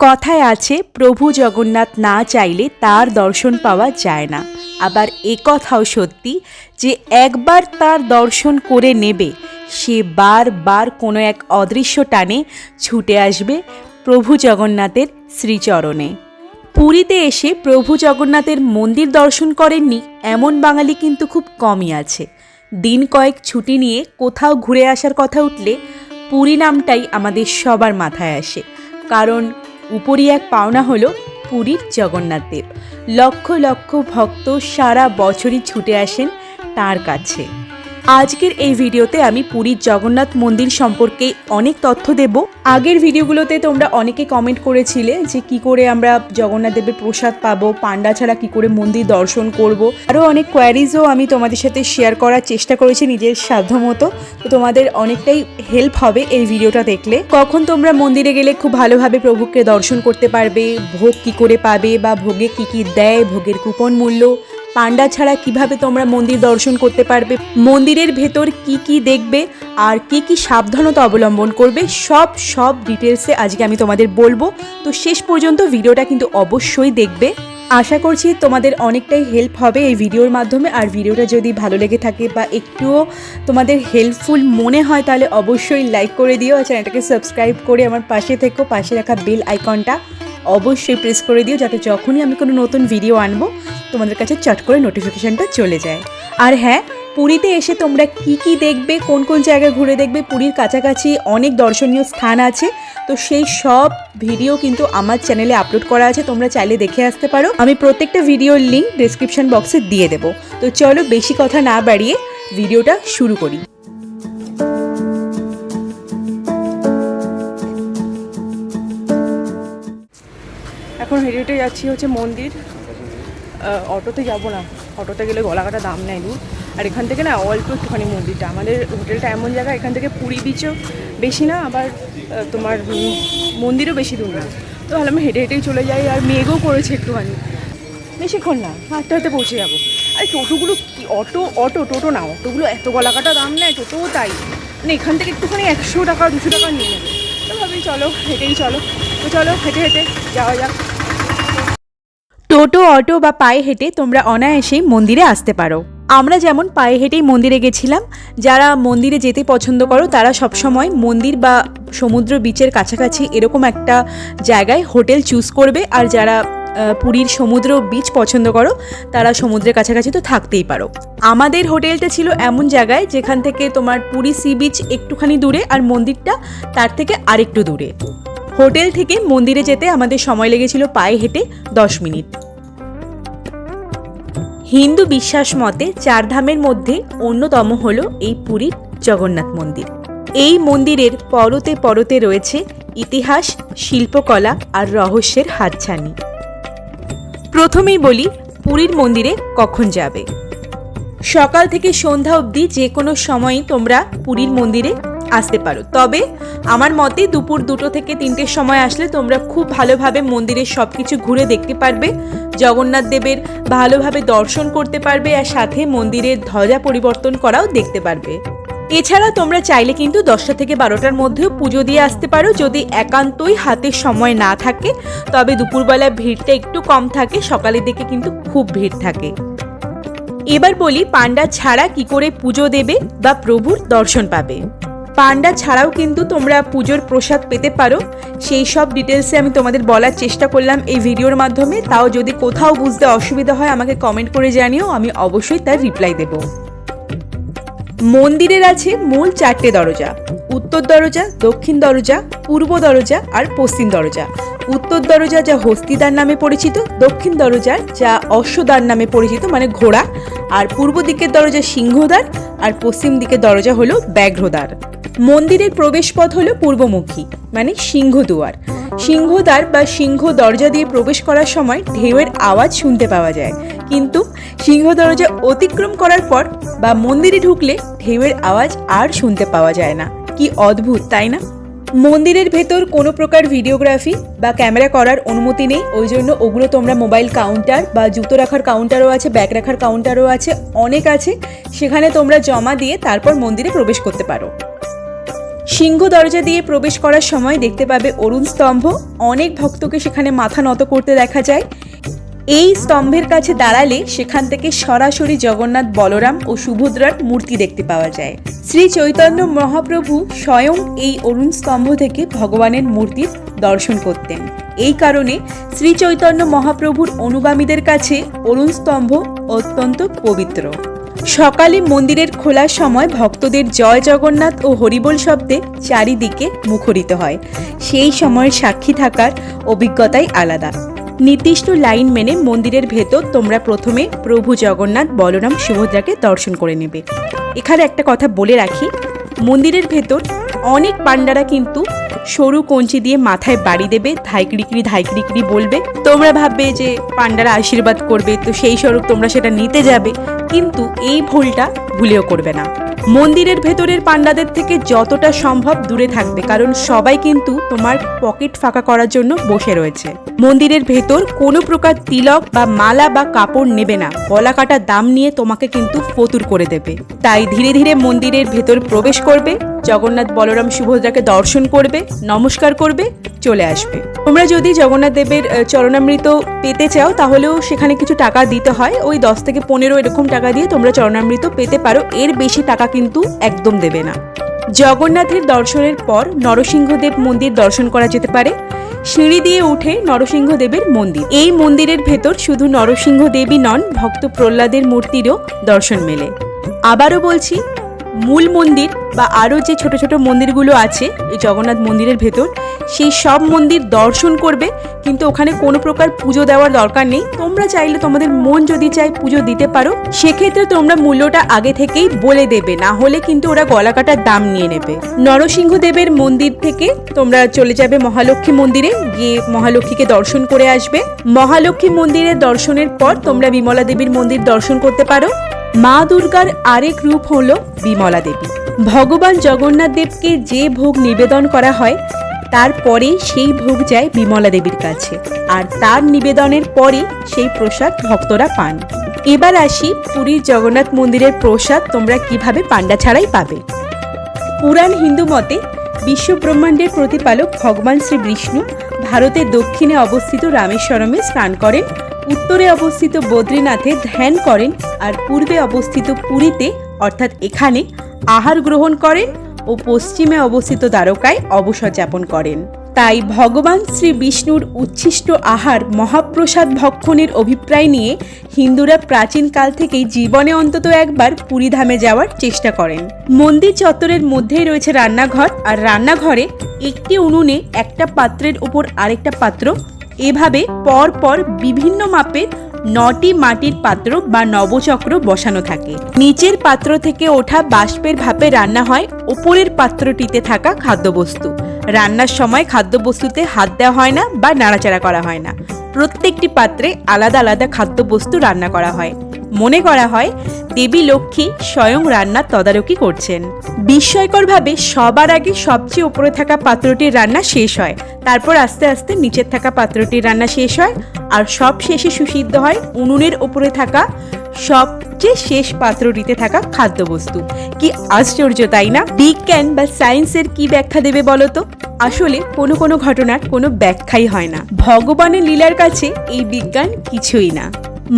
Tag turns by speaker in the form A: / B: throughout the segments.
A: কথায় আছে প্রভু জগন্নাথ না চাইলে তার দর্শন পাওয়া যায় না। আবার কথাও সত্যি যে একবার তার দর্শন করে নেবে সে বারবার কোনো এক অদৃশ্য টানে ছুটে আসবে প্রভু জগন্নাথের শ্রীচরণে। পুরীতে এসে প্রভু জগন্নাথের মন্দির দর্শন করেননি এমন বাঙালি কিন্তু খুব কমই আছে। দিন কয়েক ছুটি নিয়ে কোথাও ঘুরে আসার কথা উঠলে পুরী নামটাই আমাদের সবার মাথায় আসে, কারণ উপরই এক পাওনা হলো পুরীর জগন্নাথ দেব। লক্ষ লক্ষ ভক্ত সারা বছরই ছুটে আসেন তার কাছে। আজকের এই ভিডিওতে আমি পুরীর জগন্নাথ মন্দির সম্পর্কে অনেক তথ্য দেব। আগের ভিডিওগুলোতে তোমরা অনেকে কমেন্ট করেছিলে যে কি করে আমরা জগন্নাথ দেবের প্রসাদ পাবো, পান্ডা ছাড়া কি করে মন্দির দর্শন করব। আরও অনেক কোয়ারিজও আমি তোমাদের সাথে শেয়ার করার চেষ্টা করেছি নিজের সাধ্যমতো। তো তোমাদের অনেকটাই হেল্প হবে এই ভিডিওটা দেখলে। কখন তোমরা মন্দিরে গেলে খুব ভালোভাবে প্রভুকে দর্শন করতে পারবে, ভোগ কি করে পাবে বা ভোগে কি কি দেয়, ভোগের কুপন মূল্য, পান্ডা ছাড়া কিভাবে তোমরা মন্দির দর্শন করতে পারবে, মন্দিরের ভেতর কি কি দেখবে আর কি কি সাবধানতা অবলম্বন করবে, সব ডিটেলসে আজকে আমি তোমাদের বলবো। তো শেষ পর্যন্ত ভিডিওটা কিন্তু অবশ্যই দেখবে। আশা করছি তোমাদের অনেকটাই হেল্প হবে এই ভিডিওর মাধ্যমে। আর ভিডিওটা যদি ভালো লেগে থাকে বা একটুও তোমাদের হেল্পফুল মনে হয় তাহলে অবশ্যই লাইক করে দিও আর চ্যানেলটাকে সাবস্ক্রাইব করে আমার পাশে থেকো। পাশে রাখা বেল আইকনটা অবশ্যই প্রেস করে দিও যাতে যখনই আমি কোনো নতুন ভিডিও আনবো তোমাদের কাছে চট করে নোটিফিকেশানটা চলে যায়। আর হ্যাঁ, পুরীতে এসে তোমরা কি কি দেখবে, কোন কোন জায়গায় ঘুরে দেখবে, পুরীর কাছাকাছি অনেক দর্শনীয় স্থান আছে। তো সেই সব ভিডিও কিন্তু আমার চ্যানেলে আপলোড করা আছে, তোমরা চাইলে দেখে আসতে পারো। আমি প্রত্যেকটা ভিডিওর লিঙ্ক ডেসক্রিপশন বক্সে দিয়ে দেবো। তো চলো বেশি কথা না বাড়িয়ে ভিডিওটা শুরু করি। এখন হেঁটে যাচ্ছি হচ্ছে মন্দির। অটোতে যাব না, অটোতে গেলে গলাকাটা দাম নেয় দূর। আর এখান থেকে না অল্প একটুখানি মন্দিরটা, আমাদের হোটেলটা এমন জায়গা এখান থেকে পুরী বিচও বেশি না, আবার তোমার মন্দিরও বেশি দূর না। তো ভালো আমি হেঁটে হেঁটেই চলে যাই। আর মেঘও করেছে একটুখানি, বেশিক্ষণ না, হাঁটতে পৌঁছে যাবো। আর টোটোগুলো কি টোটো না, অটোগুলো এত গলাকাটা দাম নেয়, টোটোও তাই, মানে এখান থেকে একটুখানি 100 টাকা 200 টাকা নিয়ে নেবে। তো ভাবি চলো হেঁটেই চলো। তো চলো হেঁটে হেঁটে যাওয়া যাক। টোটো, অটো বা পায়ে হেঁটে তোমরা অনায়াসেই মন্দিরে আসতে পারো। আমরা যেমন পায়ে হেঁটেই মন্দিরে গেছিলাম। যারা মন্দিরে যেতে পছন্দ করো তারা সবসময় মন্দির বা সমুদ্র বিচের কাছাকাছি এরকম একটা জায়গায় হোটেল চুজ করবে। আর যারা পুরীর সমুদ্র বিচ পছন্দ করো তারা সমুদ্রের কাছাকাছি তো থাকতেই পারো। আমাদের হোটেলটা ছিল এমন জায়গায় যেখান থেকে তোমার পুরী সি বিচ একটুখানি দূরে আর মন্দিরটা তার থেকে আরেকটু দূরে। হোটেল থেকে মন্দিরে যেতে আমাদের সময় লেগেছিল পায়ে হেঁটে 10 মিনিট। হিন্দু বিশ্বাস মতে 4 ধামের মধ্যে অন্যতম হলো এই পুরীর জগন্নাথ মন্দির। এই মন্দিরের পরতে পরতে রয়েছে ইতিহাস, শিল্পকলা আর রহস্যের হাতছানি। প্রথমেই বলি পুরীর মন্দিরে কখন যাবে। সকাল থেকে সন্ধ্যা অবধি যে কোনো সময়ই তোমরা পুরীর মন্দিরে আসতে পারো, তবে আমার মতে দুপুর 2টো থেকে 3টের সময় আসলে তোমরা খুব ভালোভাবে মন্দিরের সব কিছু ঘুরে দেখতে পারবে, জগন্নাথ দেবের ভালোভাবে দর্শন করতে পারবে আর সাথে মন্দিরের ধ্বজা পরিবর্তন করাও দেখতে পারবে। এছাড়া তোমরা চাইলে কিন্তু 10টা থেকে 12টার মধ্যেও পুজো দিয়ে আসতে পারো। যদি একান্তই হাতে সময় না থাকে তবে দুপুরবেলায় ভিড়টা একটু কম থাকে, সকালের দিকে কিন্তু খুব ভিড় থাকে। এবার বলি পান্ডা ছাড়া কি করে পুজো দেবে বা প্রভুর দর্শন পাবে। পান্ডা ছাড়াও কিন্তু তোমরা পুজোর প্রসাদ পেতে পারো। সেই সব ডিটেলসে আমি তোমাদের বলার চেষ্টা করলাম এই ভিডিওর মাধ্যমে। তাও যদি কোথাও বুঝতে অসুবিধা হয় আমাকে কমেন্ট করে জানিও, আমি অবশ্যই তার রিপ্লাই দেব। মন্দিরের আছে মূল 4টে দরজা: উত্তর দরজা, দক্ষিণ দরজা, পূর্ব দরজা আর পশ্চিম দরজা। উত্তর দরজা যা হস্তিদ্বার নামে পরিচিত, দক্ষিণ দরজা যা অশ্বদ্বার নামে পরিচিত মানে ঘোড়া, আর পূর্ব দিকের দরজা সিংহদ্বার আর পশ্চিম দিকের দরজা হলো ব্যাঘ্রদ্বার। মন্দিরের প্রবেশপথ হলো পূর্বমুখী মানে সিংহদুয়ার। সিংহদ্বার বা সিংহ দরজা দিয়ে প্রবেশ করার সময় ঢেউয়ের আওয়াজ শুনতে পাওয়া যায়, কিন্তু সিংহ দরজা অতিক্রম করার পর বা মন্দিরে ঢুকলে ঢেউয়ের আওয়াজ আর শুনতে পাওয়া যায় না। কি অদ্ভুত, তাই না? মন্দিরের ভেতর কোনো প্রকার ভিডিওগ্রাফি বা ক্যামেরা করার অনুমতি নেই, ওই জন্য ওগুলো তোমরা মোবাইল কাউন্টার বা জুতো রাখার কাউন্টারও আছে, ব্যাগ রাখার কাউন্টারও আছে, অনেক আছে, সেখানে তোমরা জমা দিয়ে তারপর মন্দিরে প্রবেশ করতে পারো। সিংহ দরজা দিয়ে প্রবেশ করার সময় দেখতে পাবে অরুণ স্তম্ভ। অনেক ভক্তকে সেখানে মাথা নত করতে দেখা যায়। এই স্তম্ভের কাছে দাঁড়ালে সেখান থেকে সরাসরি জগন্নাথ, বলরাম ও সুভদ্রার মূর্তি দেখতে পাওয়া যায়। শ্রী চৈতন্য মহাপ্রভু স্বয়ং এই অরুণ স্তম্ভ থেকে ভগবানের মূর্তির দর্শন করতেন। এই কারণে শ্রী চৈতন্য মহাপ্রভুর অনুগামীদের কাছে অরুণ স্তম্ভ অত্যন্ত পবিত্র। সকালে মন্দিরের খোলার সময় ভক্তদের জয় জগন্নাথ ও হরিবোল শব্দে চারিদিকে মুখরিত হয়। সেই সময়ের সাক্ষী থাকার অভিজ্ঞতাই আলাদা। নির্দিষ্ট লাইন মেনে মন্দিরের ভেতর তোমরা প্রথমে প্রভু জগন্নাথ, বলরাম, সুভদ্রাকে দর্শন করে নেবে। এখানে একটা কথা বলে রাখি, মন্দিরের ভেতর অনেক পান্ডারা কিন্তু সরু কঞ্চি দিয়ে মাথায় বাড়ি দেবে, ধাইকড়িকড়ি ধাইকড়িকড়ি বলবে। তোমরা ভাববে যে পান্ডারা আশীর্বাদ করবে, তো সেই স্বরূপ তোমরা সেটা নিতে যাবে, কিন্তু এই ভুলটা ভুলেও করবে না। মন্দিরের ভেতরের পান্ডাদের থেকে যতটা সম্ভব দূরে থাকবে, কারণ সবাই কিন্তু তোমার পকেট ফাঁকা করার জন্য বসে রয়েছে। মন্দিরের ভেতর কোনো প্রকার তিলক বা মালা বা কাপড় নেবে না, গলা কাটা দাম নিয়ে তোমাকে কিন্তু ফতুর করে দেবে। তাই ধীরে ধীরে মন্দিরের ভেতর প্রবেশ করবে, জগন্নাথ, বলরাম, সুভদ্রাকে দর্শন করবে, নমস্কার করবে, চলে আসবে। তোমরা যদি জগন্নাথ দেবের চরণামৃত পেতে চাও তাহলেও সেখানে কিছু টাকা দিতে হয়। ওই 10 থেকে 15 এরকম টাকা দিয়ে তোমরা চরণামৃত পেতে পারো, এর বেশি টাকা কিন্তু একদম দেবে না। জগন্নাথের দর্শনের পর নরসিংহদেব মন্দির দর্শন করা যেতে পারে। সিঁড়ি দিয়ে উঠে নরসিংহদেবের মন্দির। এই মন্দিরের ভেতর শুধু নরসিংহদেবই নন, ভক্ত প্রহ্লাদের মূর্তিরও দর্শন মেলে। আবারও বলছি, মূল মন্দির বা আরও যে ছোট ছোট মন্দিরগুলো আছে এই জগন্নাথ মন্দিরের ভেতর, সেই সব মন্দির দর্শন করবে, কিন্তু ওখানে কোনো প্রকার পুজো দেওয়ার দরকার নেই। তোমরা চাইলে তোমাদের মন যদি চায় পুজো দিতে পারো, সেক্ষেত্রে তোমরা মূল্যটা আগে থেকেই বলে দেবে, না হলে কিন্তু ওরা গলা কাটার দাম নিয়ে নেবে। নরসিংহদেবের মন্দির থেকে তোমরা চলে যাবে মহালক্ষ্মী মন্দিরে, গিয়ে মহালক্ষ্মীকে দর্শন করে আসবে। মহালক্ষ্মী মন্দিরের দর্শনের পর তোমরা বিমলা দেবীর মন্দির দর্শন করতে পারো। মা দুর্গার আরেক রূপ হলো বিমলা দেবী। ভগবান জগন্নাথ দেবকে যে ভোগ নিবেদন করা হয় তারপরে সেই ভোগ যায় বিমলা দেবীর কাছে, আর তার নিবেদনের পরে সেই প্রসাদ ভক্তরা পান। এবার আসি পুরীর জগন্নাথ মন্দিরের প্রসাদ তোমরা কিভাবে পান্ডা ছাড়াই পাবে। পুরাণ হিন্দু মতে বিশ্ব ব্রহ্মাণ্ডের প্রতিপালক ভগবান শ্রী বিষ্ণু ভারতের দক্ষিণে অবস্থিত রামেশ্বরমে স্নান করেন, উত্তরে অবস্থিত বদ্রীনাথে ধ্যান করেন, আর পূর্বে অবস্থিত পুরীতে অর্থাৎ এখানে আহার গ্রহণ করেন ও পশ্চিমে অবস্থিত দ্বারকায় অবসর যাপন করেন। তাই ভগবান শ্রী বিষ্ণুর উচ্ছিষ্ট আহার মহাপ্রসাদ ভক্ষণের অভিপ্রায় নিয়ে হিন্দুরা প্রাচীনকাল থেকেই জীবনে অন্তত একবার পুরীধামে যাওয়ার চেষ্টা করেন। মন্দির চত্বরের মধ্যেই রয়েছে রান্নাঘর, আর রান্নাঘরে একটি উনুনে একটা পাত্রের উপর আরেকটা পাত্র, এভাবে পর পর বিভিন্ন মাপের 9টি মাটির পাত্র বা নবচক্র বসানো থাকে। নিচের পাত্র থেকে ওঠা বাষ্পের ভাপে রান্না হয় ওপরের পাত্রটিতে থাকা খাদ্যবস্তু। রান্নার সময় খাদ্যবস্তুতে হাত দেওয়া হয় না বা নাড়াচাড়া করা হয় না। প্রত্যেকটি পাত্রে আলাদা আলাদা খাদ্যবস্তু রান্না করা হয়। মনে করা হয় দেবী লক্ষ্মী স্বয়ং রান্নার তদারকি করছেন। বিস্ময়করভাবে সবার আগে সবচেয়ে উপরে থাকা পাত্রটির রান্না শেষ হয়, তারপর আস্তে আস্তে নিচের থাকা পাত্রটির রান্না শেষ হয়, আর সব শেষে সুসিদ্ধ হয় উনুনের উপরে থাকা সবচেয়ে শেষ পাত্রটিতে থাকা খাদ্যবস্তু। কি আশ্চর্য, তাই না? বিজ্ঞান বা সায়েন্সের কি ব্যাখ্যা দেবে বলো তো? আসলে কোনো কোনো ঘটনার কোনো ব্যাখ্যাই হয় না। ভগবানের লীলার কাছে এই বিজ্ঞান কিছুই না।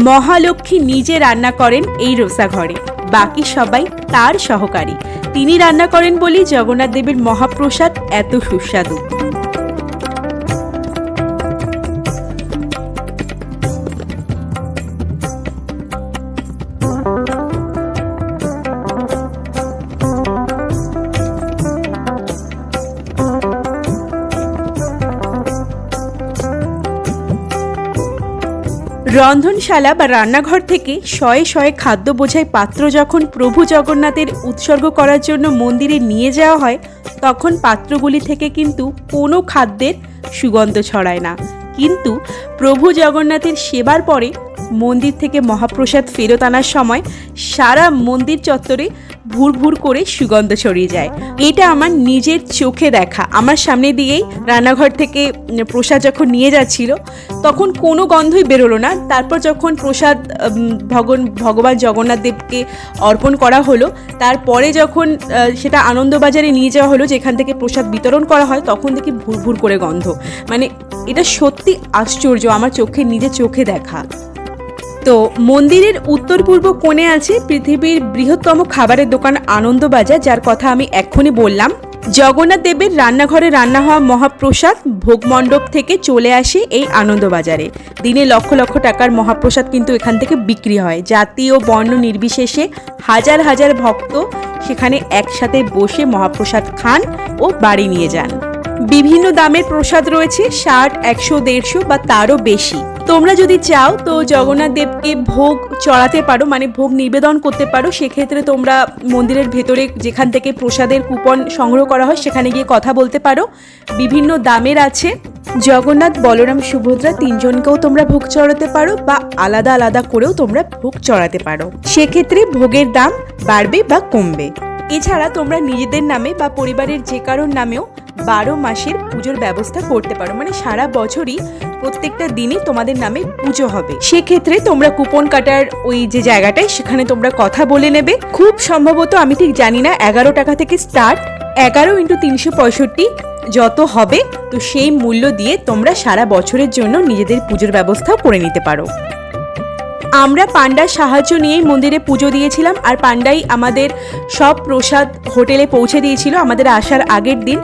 A: মহালক্ষ্মী নিজে রান্না করেন এই রোষাঘরে, বাকি সবাই তার সহকারী। তিনি রান্না করেন বলেই জগন্নাথ দেবের মহাপ্রসাদ এত সুস্বাদু। রন্ধনশালা বা রান্নাঘর থেকে শয়ে শয়ে খাদ্য বোঝাই পাত্র যখন প্রভু জগন্নাথের উৎসর্গ করার জন্য মন্দিরে নিয়ে যাওয়া হয়, তখন পাত্রগুলি থেকে কিন্তু কোনো খাদ্যের সুগন্ধ ছড়ায় না। কিন্তু প্রভু জগন্নাথের সেবার পরে মন্দির থেকে মহাপ্রসাদ ফেরত আনার সময় সারা মন্দির চত্বরে ভুর ভুর করে সুগন্ধ ছড়িয়ে যায়। এটা আমার নিজের চোখে দেখা। আমার সামনে দিয়েই রান্নাঘর থেকে প্রসাদ যখন নিয়ে যাচ্ছিল তখন কোনো গন্ধই বেরোলো না। তারপর যখন প্রসাদ ভগবান জগন্নাথ দেবকে অর্পণ করা হলো, তারপরে যখন সেটা আনন্দবাজারে নিয়ে যাওয়া হলো যেখান থেকে প্রসাদ বিতরণ করা হয়, তখন দেখি ভুর ভুর করে গন্ধ। মানে এটা সত্যি আশ্চর্য, আমার নিজের চোখে দেখা। তো মন্দিরের উত্তর পূর্ব কোণে আছে পৃথিবীর বৃহত্তম খাবারের দোকান আনন্দবাজার, যার কথা আমি এক্ষুনি বললাম। জগন্নাথ দেবের রান্নাঘরে রান্না হওয়া মহাপ্রসাদ ভোগমণ্ডপ থেকে চলে আসে এই আনন্দবাজারে। দিনে লক্ষ লক্ষ টাকার মহাপ্রসাদ কিন্তু এখান থেকে বিক্রি হয়। জাতি ও বর্ণ নির্বিশেষে হাজার হাজার ভক্ত সেখানে একসাথে বসে মহাপ্রসাদ খান ও বাড়ি নিয়ে যান। বিভিন্ন দামের প্রসাদ রয়েছে, 60, 100, 150 বা তারও বেশি। তোমরা যদি চাও তো জগন্নাথ দেবকে ভোগ চড়াতে পারো, মানে ভোগ নিবেদন করতে পারো। সেক্ষেত্রে তোমরা মন্দিরের ভেতরে যেখান থেকে প্রসাদের কুপন সংগ্রহ করা হয় সেখানে গিয়ে কথা বলতে পারো। বিভিন্ন দামের আছে। জগন্নাথ, বলরাম, সুভদ্রা তিনজনকেও তোমরা ভোগ চড়াতে পারো বা আলাদা আলাদা করেও তোমরা ভোগ চড়াতে পারো। সেক্ষেত্রে ভোগের দাম বাড়বে বা কমবে। এছাড়া তোমরা নিজেদের নামে বা পরিবারের যে কারোর নামেও 12 মাসের পুজোর ব্যবস্থা করতে পারো। মানে সারা বছরই প্রত্যেকটা দিনই তোমাদের নামে পুজো হবে। সেক্ষেত্রে তোমরা কুপন কাটার ওই যে জায়গাটায় সেখানে তোমরা কথা বলে নেবে। খুব সম্ভবত, আমি ঠিক জানি না, 11 টাকা থেকে স্টার্ট। 11 × 365 যত হবে, তো সেই মূল্য দিয়ে তোমরা সারা বছরের জন্য নিজেদের পুজোর ব্যবস্থাও করে নিতে পারো। আমরা পান্ডার সাহায্য নিয়েই মন্দিরে পুজো দিয়েছিলাম, আর পান্ডাই আমাদের সব প্রসাদ হোটেলে পৌঁছে দিয়েছিল আমাদের আসার আগের দিন।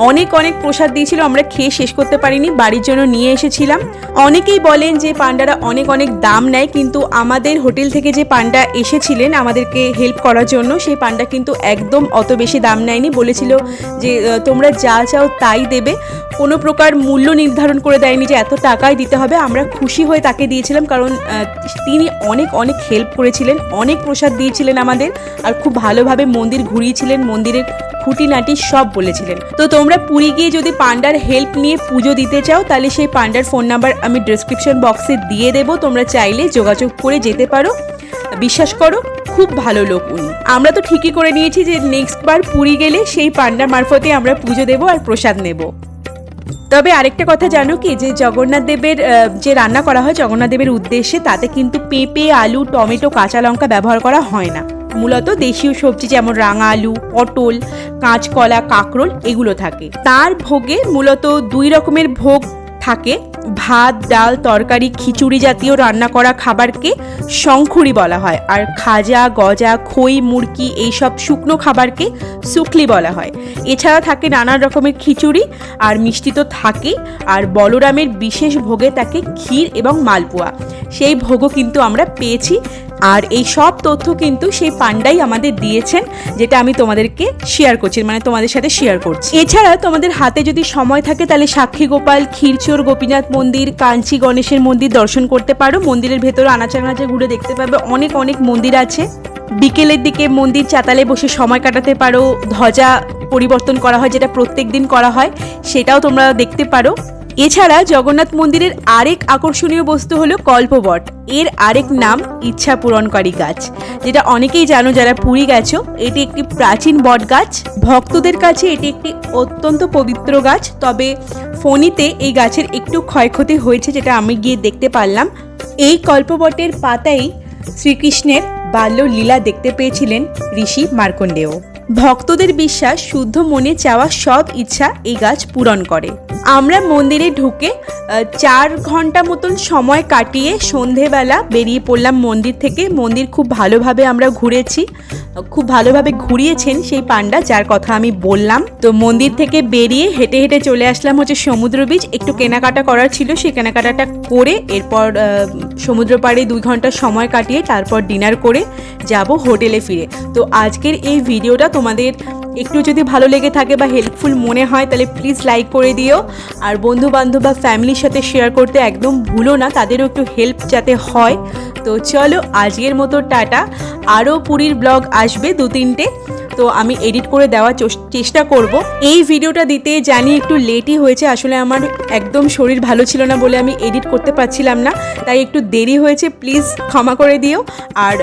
A: অনেক অনেক প্রসাদ দিয়েছিল, আমরা খেয়ে শেষ করতে পারিনি, বাড়ির জন্য নিয়ে এসেছিলাম। অনেকেই বলেন যে পান্ডারা অনেক অনেক দাম নেয়, কিন্তু আমাদের হোটেল থেকে যে পান্ডা এসেছিলেন আমাদেরকে হেল্প করার জন্য, সেই পান্ডা কিন্তু একদম অত বেশি দাম নেয়নি। বলেছিল যে তোমরা যা চাও তাই দেবে, কোনো প্রকার মূল্য নির্ধারণ করে দেয়নি যে এত টাকাই দিতে হবে। আমরা খুশি হয়ে তাকে দিয়েছিলাম, কারণ তিনি অনেক অনেক হেল্প করেছিলেন, অনেক প্রসাদ দিয়েছিলেন আমাদের, আর খুব ভালোভাবে মন্দির ঘুরিয়েছিলেন, মন্দিরের খুঁটিনাটি সব বলেছিলেন। তো তোমরা পুরী গিয়ে যদি পান্ডার হেল্প নিয়ে পুজো দিতে চাও তাহলে সেই পান্ডার ফোন নাম্বার আমি ডেসক্রিপশন বক্সে দিয়ে দেবো, তোমরা চাইলে যোগাযোগ করে যেতে পারো। বিশ্বাস করো, খুব ভালো লোক উনি। আমরা তো ঠিকই করে নিয়েছি যে নেক্সট বার পুরী গেলে সেই পান্ডার মারফতে আমরা পুজো দেবো আর প্রসাদ নেব। তবে আরেকটা কথা জানো কি, যে জগন্নাথ দেবের যে রান্না করা হয় জগন্নাথ দেবের উদ্দেশ্যে, তাতে কিন্তু পেঁপে, আলু, টমেটো, কাঁচা লঙ্কা ব্যবহার করা হয় না। মূলত দেশীয় সবজি যেমন রাঙা আলু, পটল, কাঁচকলা, কাঁকরোল এগুলো থাকে। তার ভোগে মূলত 2 রকমের ভোগ থাকে। ভাত, ডাল, তরকারি, খিচুড়ি জাতীয় রান্না করা খাবারকে শঙ্খুরি বলা হয়, আর খাজা, গজা, খই, মুরকি এইসব শুকনো খাবারকে শুকলি বলা হয়। এছাড়া থাকে নানান রকমের খিচুড়ি আর মিষ্টি তো থাকেই, আর বলরামের বিশেষ ভোগে থাকে ক্ষীর এবং মালপোয়া। সেই ভোগও কিন্তু আমরা পেয়েছি, আর এই সব তথ্য কিন্তু সেই পান্ডাই আমাদের দিয়েছেন, যেটা আমি তোমাদেরকে শেয়ার করছি, মানে তোমাদের সাথে শেয়ার করছি। এছাড়া তোমাদের হাতে যদি সময় থাকে তাহলে সাক্ষী গোপাল, ক্ষীরচোর গোপীনাথ মন্দির, কাঞ্চি গণেশের মন্দির দর্শন করতে পারো। মন্দিরের ভেতরে আনাচে ঘুরে দেখতে পাবে অনেক অনেক মন্দির আছে। বিকেলের দিকে মন্দির চাতালে বসে সময় কাটাতে পারো। ধ্বজা পরিবর্তন করা হয়, যেটা প্রত্যেক দিন করা হয়, সেটাও তোমরা দেখতে পারো। এছাড়া জগন্নাথ মন্দিরের আরেক আকর্ষণীয় বস্তু হলো কল্পবট। এর আরেক নাম ইচ্ছা পূরণকারী গাছ, যেটা অনেকেই জানো যারা পুরী গেছো। এটি একটি প্রাচীন বট গাছ। ভক্তদের কাছে এটি একটি অত্যন্ত পবিত্র গাছ। তবে ফণিতে এই গাছের একটু ক্ষয়ক্ষতি হয়েছে, যেটা আমি গিয়ে দেখতে পারলাম। এই কল্পবটের পাতাই শ্রীকৃষ্ণের বাল্য লীলা দেখতে পেয়েছিলেন ঋষি মার্কণ্ডেয়। ভক্তদের বিশ্বাস, শুদ্ধ মনে চাওয়া সব ইচ্ছা এই গাছ পূরণ করে। আমরা মন্দিরে ঢুকে 4 ঘন্টা মতন সময় কাটিয়ে সন্ধেবেলা বেরিয়ে পড়লাম মন্দির থেকে। মন্দির খুব ভালোভাবে আমরা ঘুরেছি, খুব ভালোভাবে ঘুরিয়েছেন সেই পান্ডা, যার কথা আমি বললাম। তো মন্দির থেকে বেরিয়ে হেঁটে হেঁটে চলে আসলাম হচ্ছে সমুদ্র বীচ। একটু কেনাকাটা করার ছিল, সেই কেনাকাটাটা করে এরপর সমুদ্র পাড়ে 2 ঘন্টা সময় কাটিয়ে তারপর ডিনার করে যাব হোটেলে ফিরে। তো আজকের এই ভিডিওটা তোমাদের একটু যদি ভালো লেগে থাকে বা হেল্পফুল মনে হয় তাহলে প্লিজ লাইক করে দিও, আর বন্ধু বান্ধব বা ফ্যামিলির সাথে শেয়ার করতে একদম ভুলো না, তাদেরও একটু হেল্প যাতে হয়। তো চলো আজকের মতো টাটা। আরও পুরীর ব্লগ আসবে 2-3টে। তো তো আমি এডিট করে দেওয়ার চেষ্টা করব। এই ভিডিওটা দিতে জানি একটু লেটই হয়েছে, আসলে আমার একদম শরীর ভালো ছিল না বলে আমি এডিট করতে পারছিলাম না, তাই একটু দেরি হয়েছে, প্লিজ ক্ষমা করে দিও। আর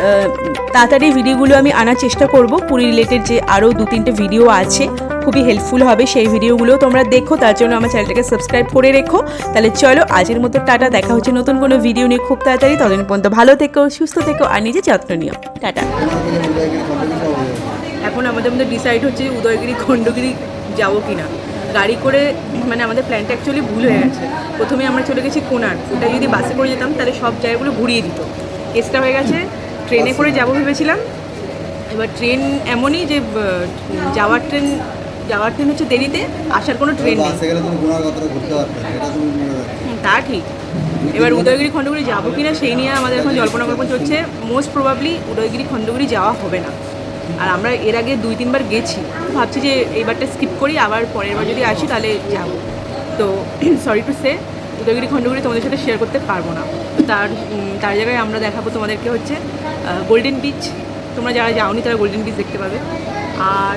A: তাড়াতাড়ি ভিডিওগুলো আমি আনার চেষ্টা করব। পুরী রিলেটেড যে আরও 2-3টে ভিডিও আছে, খুবই হেল্পফুল হবে সেই ভিডিওগুলো তোমরা দেখো, তার জন্য আমার চ্যানেলটাকে সাবস্ক্রাইব করে রেখো। তাহলে চলো আজের মতো টাটা, দেখা হচ্ছে নতুন কোনো ভিডিও নিয়ে খুব তাড়াতাড়ি। ততদিন পর্যন্ত ভালো থেকো, সুস্থ থেকো আর নিজে যত্ন নিও। টাটা। এখন আমাদের মধ্যে ডিসাইড হচ্ছে উদয়গিরি খণ্ডগিরি যাবো কি না। গাড়ি করে মানে আমাদের প্ল্যানটা অ্যাকচুয়ালি ভুল হয়ে গেছে। প্রথমে আমরা চলে গেছি কোণার্ক, ওটা যদি বাসে করে যেতাম তাহলে সব জায়গাগুলো ঘুরিয়ে দিত। কেসটা হয়ে গেছে ট্রেনে করে যাবো ভেবেছিলাম। এবার ট্রেন এমনই যে যাওয়ার ট্রেন হচ্ছে দেরিতে, আসার কোনো ট্রেন নেই। তা ঠিক। এবার উদয়গিরি খণ্ডগিরি যাবো কি না সেই নিয়ে আমাদের এখন জল্পনা কল্পনা চলছে। মোস্ট প্রবাবলি উদয়গিরি খণ্ডগিরি যাওয়া হবে না। আর আমরা এর আগে 2-3বার গেছি, ভাবছি যে এইবারটা স্কিপ করি, আবার পরের বার যদি আসি তাহলে যাবো। তো sorry to say Udayagiri Khandagiri তোমাদের সাথে শেয়ার করতে পারবো না। তো তার জায়গায় আমরা দেখাবো তোমাদেরকে হচ্ছে গোল্ডেন বিচ। তোমরা যারা যাওনি তারা গোল্ডেন বিচ দেখতে পাবে। আর